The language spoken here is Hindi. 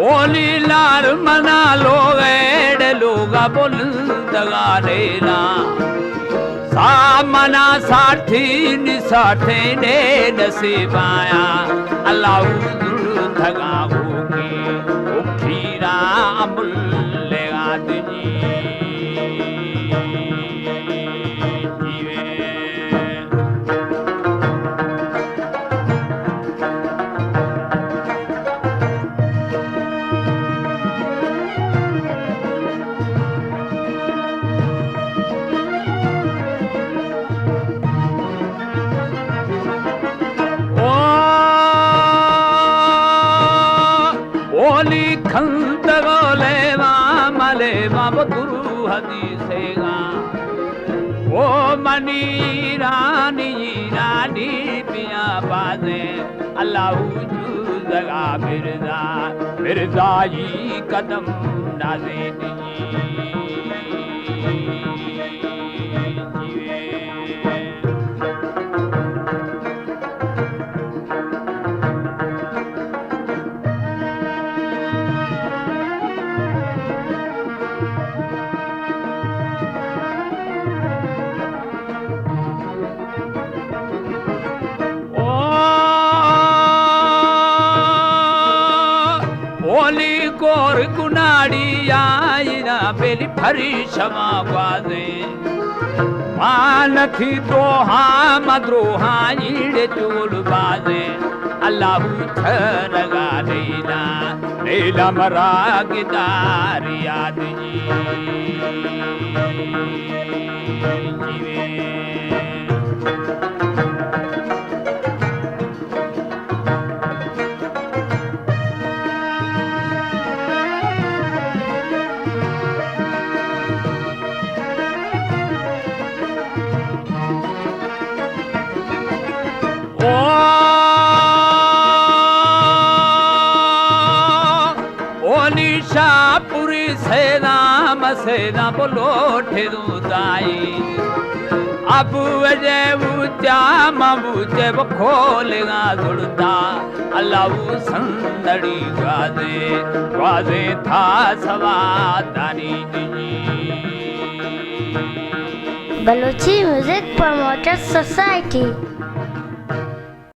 ओली लार मना लो वेड लोगा बुलंदगा लेना सा मना साथी निसाथे ने नसीबाया अल्लाह धगा होगी उखीरा अमुल्लेगा दजी हदीसेगा ओ मनी रानी रानी पिया बाजे अल्लाह जगा मिर्जा मिर्जा ही कदम डाले गोर कुनाड़ी आई ना बेली फरी क्षमा बाजे मान थी तो हाँ मद्रोहा ईड़े चोल बाजे अल्लाह छरगा नीला नीला मरा गिदार याद पूरी सेना बोलो ठेरुदाई अब वजे ऊंचा मबूचे वो खोलेगा जुड़ता अल्लाह संदड़ी गाजे था सवादानी Balochi Music Promoters Society